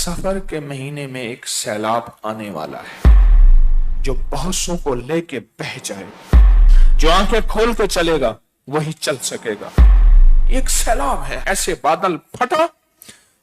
सफर के महीने में एक सैलाब आने वाला है जो बहुतों को लेके बह जाए। जो आंखें खोल के चलेगा वही चल सकेगा। एक सैलाब है, ऐसे बादल फटा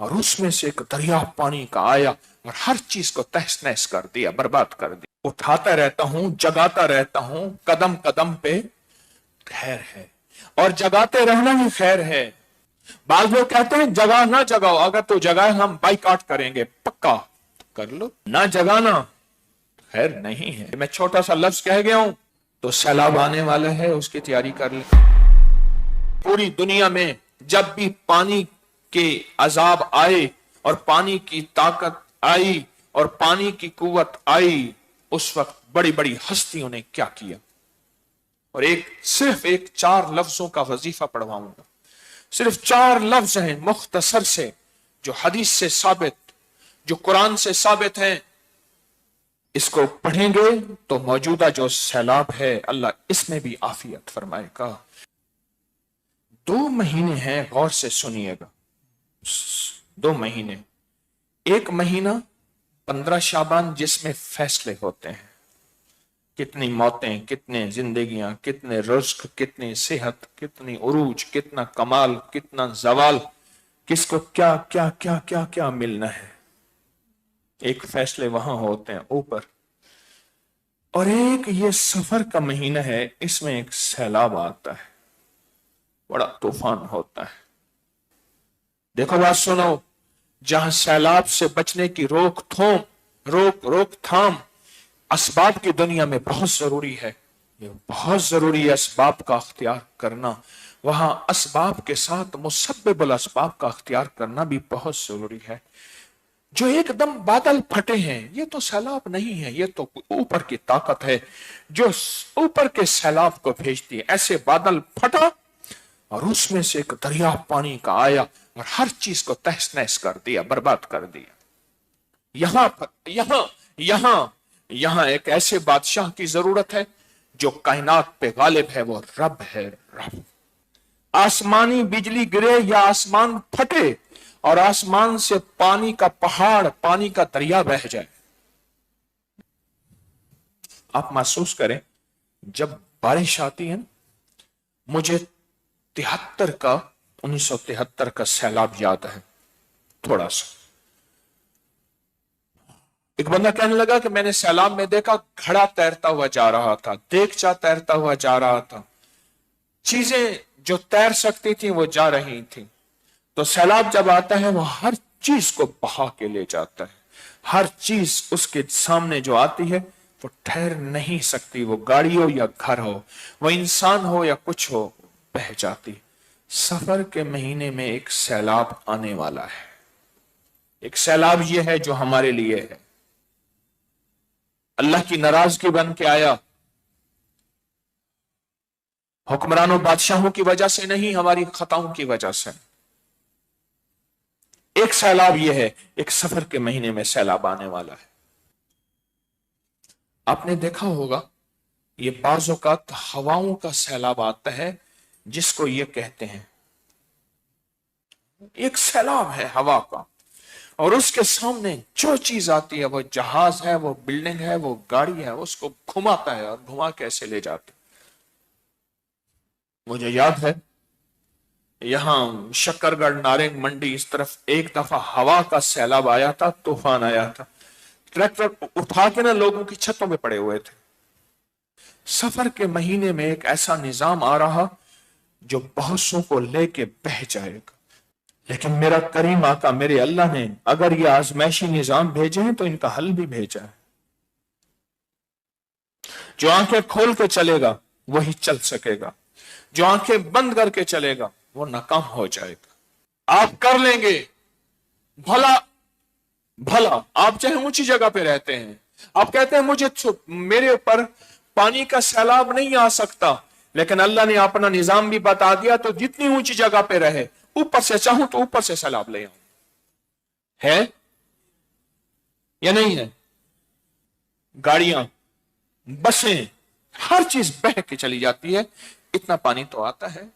और उसमें से एक दरिया पानी का आया और हर चीज को तहस नहस कर दिया, बर्बाद कर दिया। उठाता रहता हूं, जगाता रहता हूं, कदम कदम पे खैर है और जगाते रहना ही खैर है। बाल लोग कहते हैं जगा ना जगाओ, अगर तो जगाए हम बाइकआउट करेंगे, पक्का कर लो। ना जगाना खैर नहीं है। मैं छोटा सा लफ्ज कह गया हूं तो सैलाब आने वाला है, उसकी तैयारी कर ले। पूरी दुनिया में जब भी पानी के अजाब आए और पानी की ताकत आई और पानी की कुव्वत आई, उस वक्त बड़ी बड़ी हस्तियों ने क्या किया। और सिर्फ एक 4 लफ्जों का वजीफा पढ़वाऊंगा। सिर्फ 4 लफ्ज हैं मुख्तसर से, जो हदीस से साबित, जो कुरान से साबित हैं। इसको पढ़ेंगे तो मौजूदा जो सैलाब है अल्लाह इसमें भी आफियत फरमाएगा। 2 महीने हैं, गौर से सुनिएगा। 2 महीने। एक महीना 15 शाबान जिसमें फैसले होते हैं। कितनी मौतें, कितने जिंदगियां, कितने रुज़्क़, कितनी सेहत, कितनी उरूज, कितना कमाल, कितना जवाल, किसको क्या क्या क्या क्या क्या मिलना है। एक फैसले वहां होते हैं ऊपर। और एक ये सफर का महीना है, इसमें एक सैलाब आता है, बड़ा तूफान होता है। देखो बात सुनो, जहां सैलाब से बचने की रोकथाम असबाब की दुनिया में बहुत जरूरी है। ये बहुत जरूरी है असबाब का अख्तियार करना। वहां असबाब के साथ मुसब्बिबुल असबाब का अख्तियार करना भी बहुत जरूरी है। जो एकदम बादल फटे हैं, ये तो सैलाब नहीं है, ये तो ऊपर की ताकत है जो ऊपर के सैलाब को भेजती है। ऐसे बादल फटा और उसमें से एक दरिया पानी का आया और हर चीज को तहस नहस कर दिया, बर्बाद कर दिया। यहां एक ऐसे बादशाह की जरूरत है जो कायनात पे गालिब है, वो रब है, रब। आसमानी बिजली गिरे या आसमान फटे और आसमान से पानी का पहाड़, पानी का दरिया बह जाए। आप महसूस करें, जब बारिश आती है ना, मुझे 1973 का सैलाब याद है थोड़ा सा। एक बंदा कहने लगा कि मैंने सैलाब में देखा घड़ा तैरता हुआ जा रहा था, देगचा तैरता हुआ जा रहा था, चीजें जो तैर सकती थी वो जा रही थी। तो सैलाब जब आता है वो हर चीज को बहा के ले जाता है। हर चीज उसके सामने जो आती है वो ठहर नहीं सकती। वो गाड़ी हो या घर हो, वो इंसान हो या कुछ हो, बह जाती। सफर के महीने में एक सैलाब आने वाला है। एक सैलाब ये है जो हमारे लिए है, अल्लाह की नाराजगी बन के आया। हुक्मरानों बादशाहों की वजह से नहीं, हमारी खताओं की वजह से। एक सैलाब यह है, एक सफर के महीने में सैलाब आने वाला है। आपने देखा होगा, ये बाज़ औक़ात हवाओं का सैलाब आता है, जिसको ये कहते हैं एक सैलाब है हवा का। और उसके सामने जो चीज आती है, वो जहाज है, वो बिल्डिंग है, वो गाड़ी है, उसको घुमाता है और घुमा कैसे ले जाता है। मुझे याद है यहां शक्करगढ़, नारंग मंडी, इस तरफ एक दफा हवा का सैलाब आया था, तूफान आया था। ट्रैक्टर उठा के ना लोगों की छतों पे पड़े हुए थे। सफर के महीने में एक ऐसा निजाम आ रहा जो बहुतों को लेके बह जाएगा। लेकिन मेरा करीम आका मेरे अल्लाह ने अगर ये आजमाइशी निजाम भेजे हैं तो इनका हल भी भेजा है। जो आंखें खोल के चलेगा वही चल सकेगा, जो आंखें बंद करके चलेगा वो नाकाम हो जाएगा। आप कर लेंगे भला भला। आप चाहे ऊंची जगह पे रहते हैं, आप कहते हैं मेरे ऊपर पानी का सैलाब नहीं आ सकता, लेकिन अल्लाह ने अपना निजाम भी बता दिया, तो जितनी ऊंची जगह पे रहे, ऊपर से चाहूं तो ऊपर से सैलाब ले आऊं। है या नहीं है? गाड़ियां, बसें, हर चीज बह के चली जाती है। इतना पानी तो आता है।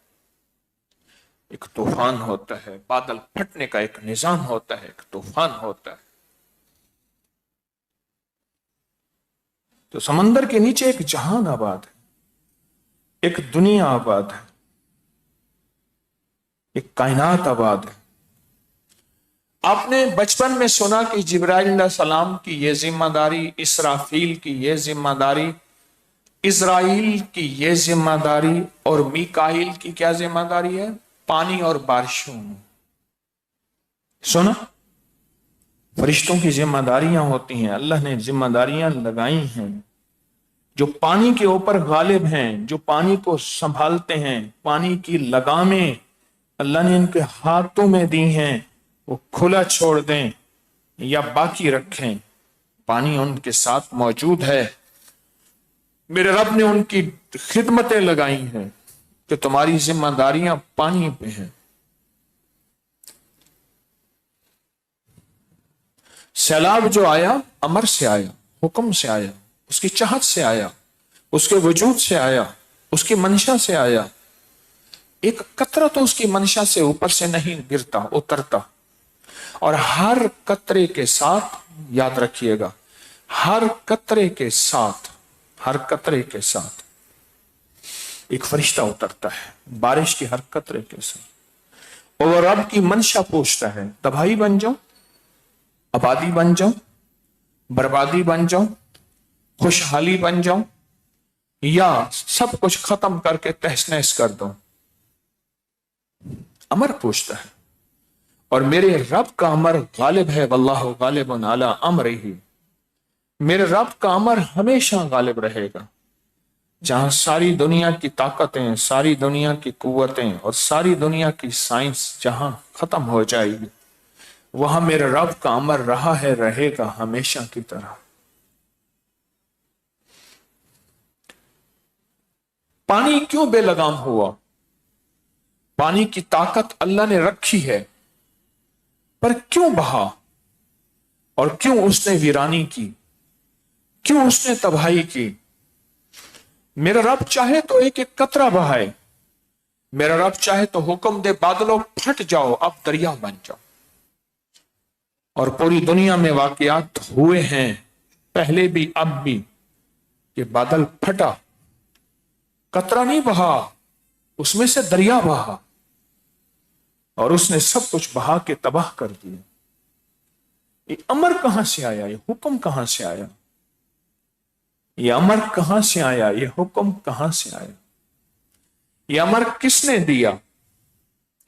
एक तूफान होता है, बादल फटने का एक निजाम होता है, एक तूफान होता है। تو سمندر کے نیچے ایک جہان آباد ہے، ایک دنیا آباد ہے، ایک کائنات آباد ہے۔ آپ نے بچپن میں سنا کہ جبرائیل علیہ السلام کی یہ ذمہ داری، اسرافیل کی یہ ذمہ داری، اسرائیل کی یہ ذمہ داری، اور میکائیل کی کیا ذمہ داری ہے؟ پانی اور بارشوں میں۔ سنا؟ فرشتوں کی ذمہ داریاں ہوتی ہیں، اللہ نے ذمہ داریاں لگائی ہیں، جو پانی کے اوپر غالب ہیں، جو پانی کو سنبھالتے ہیں، پانی کی لگامیں اللہ نے ان کے ہاتھوں میں دی ہیں، وہ کھلا چھوڑ دیں یا باقی رکھیں، پانی ان کے ساتھ موجود ہے۔ میرے رب نے ان کی خدمتیں لگائی ہیں کہ تمہاری ذمہ داریاں پانی پہ ہیں۔ سیلاب جو آیا، امر سے آیا، حکم سے آیا، اس کی چاہت سے آیا، اس کے وجود سے آیا، اس کی منشا سے آیا۔ ایک قطرہ تو اس کی منشا سے اوپر سے نہیں گرتا، اترتا، اور ہر قطرے کے ساتھ، یاد رکھیے گا، ہر قطرے کے ساتھ، ہر قطرے کے ساتھ ایک فرشتہ اترتا ہے، بارش کی ہر قطرے کے ساتھ، اور وہ رب کی منشا پوچھتا ہے، تباہی بن جاؤ، آبادی بن جاؤ، بربادی بن جاؤ، خوشحالی بن جاؤ، یا سب کچھ ختم کر کے تہس نہس کر دو۔ امر پوچھتا ہے، اور میرے رب کا امر غالب ہے، واللہ غالب علی امرہ، میرے رب کا امر ہمیشہ غالب رہے گا۔ جہاں ساری دنیا کی طاقتیں، ساری دنیا کی قوتیں اور ساری دنیا کی سائنس جہاں ختم ہو جائے گی، وہاں میرے رب کا امر رہا ہے، رہے گا ہمیشہ کی طرح۔ پانی کیوں بے لگام ہوا؟ پانی کی طاقت اللہ نے رکھی ہے، پر کیوں بہا، اور کیوں اس نے ویرانی کی، کیوں اس نے تباہی کی؟ میرا رب چاہے تو ایک ایک قطرہ بہائے، میرا رب چاہے تو حکم دے بادلوں پھٹ جاؤ، اب دریا بن جاؤ۔ اور پوری دنیا میں واقعات ہوئے ہیں، پہلے بھی اب بھی، کہ بادل پھٹا، قطرہ نہیں بہا، اس میں سے دریا بہا، اور اس نے سب کچھ بہا کے تباہ کر دیا۔ یہ امر کہاں سے آیا؟ یہ حکم کہاں سے آیا؟ یہ امر کہاں سے آیا؟ یہ حکم کہاں سے آیا؟ یہ امر کس نے دیا؟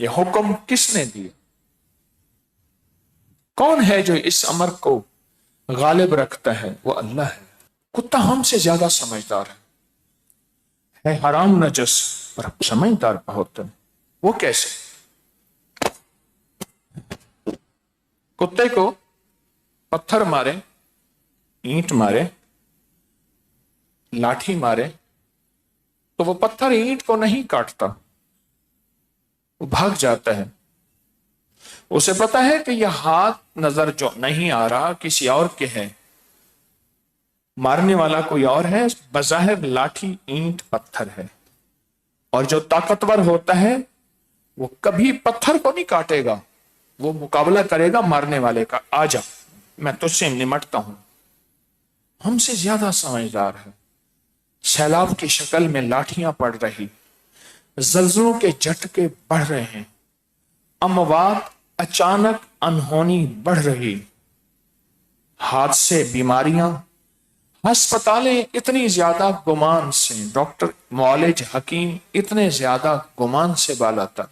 یہ حکم کس نے دیا؟ کون ہے جو اس امر کو غالب رکھتا ہے؟ وہ اللہ ہے۔ کتا ہم سے زیادہ سمجھدار ہے حرام نجس، پر سمجھدار بہت ہے۔ وہ کیسے؟ کتے کو پتھر مارے، اینٹ مارے، لاٹھی مارے، تو وہ پتھر اینٹ کو نہیں کاٹتا، وہ بھاگ جاتا ہے۔ اسے پتا ہے کہ یہ ہاتھ نظر جو نہیں آ رہا کسی اور کے ہے، مارنے والا کوئی اور ہے، بظاہر لاٹھی اینٹ پتھر ہے، اور جو طاقتور ہوتا ہے وہ کبھی پتھر کو نہیں کاٹے گا، وہ مقابلہ کرے گا مارنے والے کا، آ جا میں تجھ سے نمٹتا ہوں۔ ہم سے زیادہ سمجھدار ہے۔ سیلاب کی شکل میں لاٹھیاں پڑ رہی، زلزلوں کے جھٹکے بڑھ رہے ہیں، اموات اچانک انہونی بڑھ رہی، حادثے، بیماریاں، ہسپتالیں اتنی زیادہ گمان سے، ڈاکٹر، معالج، حکیم اتنے زیادہ گمان سے بالا تر،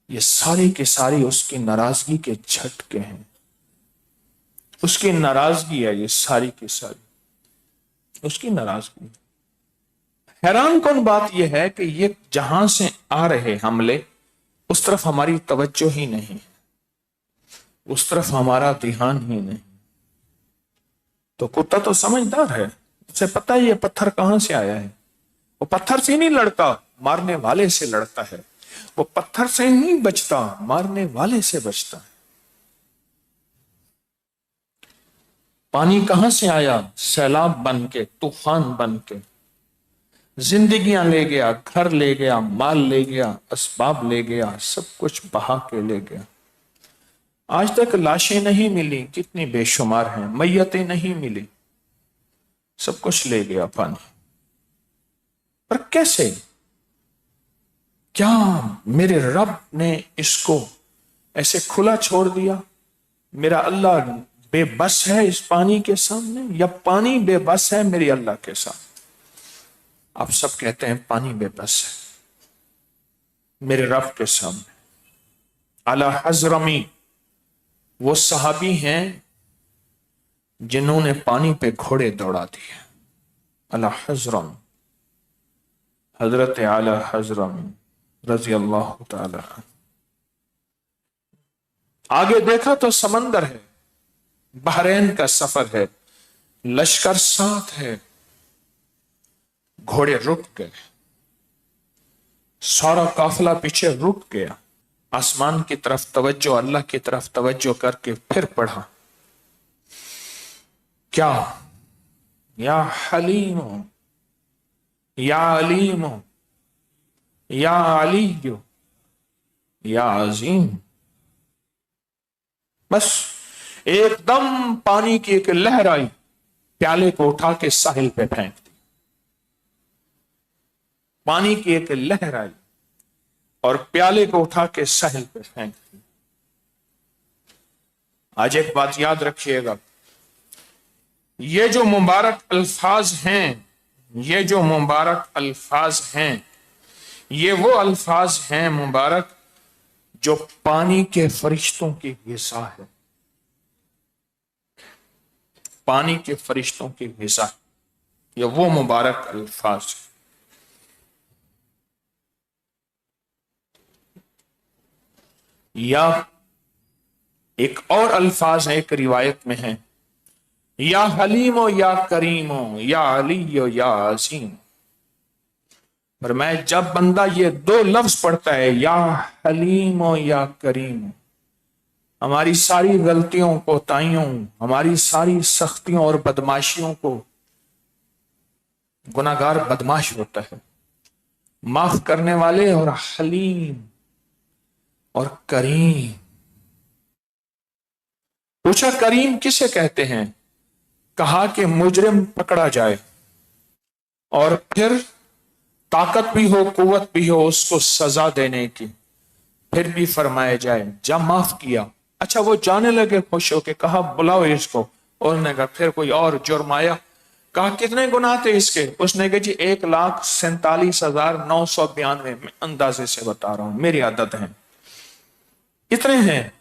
یہ ساری کی ساری اس کی ناراضگی کے جھٹکے ہیں۔ اس کی ناراضگی ہے، یہ ساری کی ساری اس کی ناراضگی۔ حیران کن بات یہ ہے کہ یہ جہاں سے آ رہے حملے، اس طرف ہماری توجہ ہی نہیں، اس طرف ہمارا دھیان ہی نہیں۔ تو کتا تو سمجھدار ہے، اسے پتہ ہے یہ پتھر کہاں سے آیا ہے۔ وہ پتھر سے نہیں لڑتا، مارنے والے سے لڑتا ہے۔ وہ پتھر سے نہیں بچتا، مارنے والے سے بچتا ہے۔ پانی کہاں سے آیا؟ سیلاب بن کے، طوفان بن کے، زندگیاں لے گیا، گھر لے گیا، مال لے گیا، اسباب لے گیا، سب کچھ بہا کے لے گیا۔ آج تک لاشیں نہیں ملی، کتنی بے شمار ہیں، میتیں نہیں ملی، सब कुछ ले गया पानी। पर कैसे? क्या मेरे रब ने इसको ऐसे खुला छोड़ दिया? मेरा अल्लाह बेबस है इस पानी के सामने, या पानी बेबस है मेरे अल्लाह के सामने? आप सब कहते हैं पानी बेबस है मेरे रब के सामने। अला हजरमी वो सहाबी हैं जिन्होंने पानी पे घोड़े दौड़ा दिए। अला हजरम, हजरत आला हजरम रजी अल्लाह ताला। आगे देखा तो समंदर है, बहरैन का सफर है, लश्कर साथ है, घोड़े रुक गए, सारा काफिला पीछे रुक गया। आसमान की तरफ तवज्जो, अल्लाह की तरफ तवज्जो करके फिर पढ़ा, क्या? या हलीम, या अलीम, या अली, या अजीम। बस एकदम पानी की एक लहर आई, प्याले को उठा के साहिल पे फेंक दी। पानी की एक लहर आई और प्याले को उठा के साहिल पे फेंक दी। आज एक बात याद रखिएगा, ये जो मुबारक अल्फाज हैं, ये जो मुबारक अल्फाज हैं, ये वो अल्फाज हैं मुबारक जो पानी के फरिश्तों की ग़िज़ा है। पानी के फरिश्तों की ग़िज़ा, ये वो मुबारक अल्फाज है। या एक और अल्फाज है, एक रिवायत में है, या हलीमो या करीमो या अलीयो या अजीम। पर मैं जब बंदा ये दो लफ्ज पढ़ता है, या हलीमो या करीमो, हमारी सारी गलतियों, कोताहियों, हमारी सारी सख्तियों और बदमाशियों को, गुनाहगार बदमाश होता है, माफ करने वाले, और हलीम और करीम। पूछा करीम किसे कहते हैं? कहा कि मुजरिम पकड़ा जाए और फिर ताकत भी हो, कुव्वत भी हो उसको सजा देने की, फिर भी फरमाया जाए जब माफ किया। अच्छा, वो जाने लगे खुश होके, कहा बुलाओ इसको। उन्होंने कहा फिर कोई और जुर्म आया, कहा कितने गुनाह थे इसके? उसने कहा जी 1,47,992, में अंदाजे से बता रहा हूं, मेरी आदत है, कितने हैं?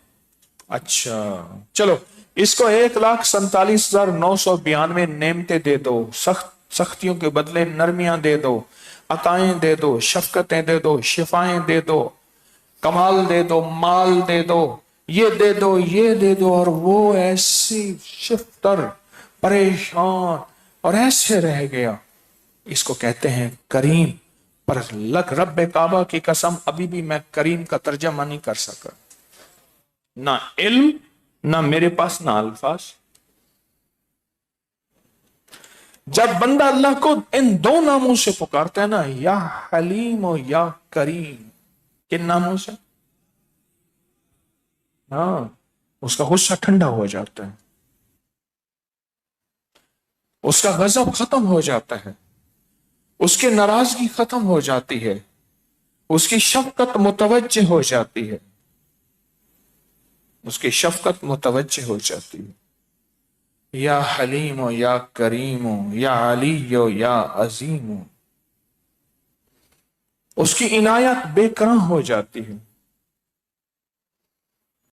अच्छा चलो, इसको 1,47,992 नेमतें दे दो, सख्तियों के बदले नरमियां दे दो, अताएं दे दो, शफकतें दे दो, शिफाएं दे दो, कमाल दे दो, माल दे दो, ये दे दो, ये दे दो। और वो ऐसी शिफ्तर, परेशान और ऐसे रह गया। इसको कहते हैं करीम। पर लग रब्बे काबा की कसम, अभी भी मैं करीम का तर्जमा नहीं कर सका, ना इल्म, ना मेरे पास ना अल्फाज। जब बंदा अल्लाह को इन दो नामों से पुकारता है ना, या हलीम और या करीम, किन नामों से? हाँ, उसका गुस्सा ठंडा हो जाता है, उसका गजब खत्म हो जाता है, उसकी नाराजगी खत्म हो जाती है, उसकी शफकत मुतवज्जे हो जाती है, उसकी शफकत मुतवज्जे हो जाती है। या हलीमो या करीमो या अलीयो या अजीमो, उसकी इनायत बेकरां हो जाती है।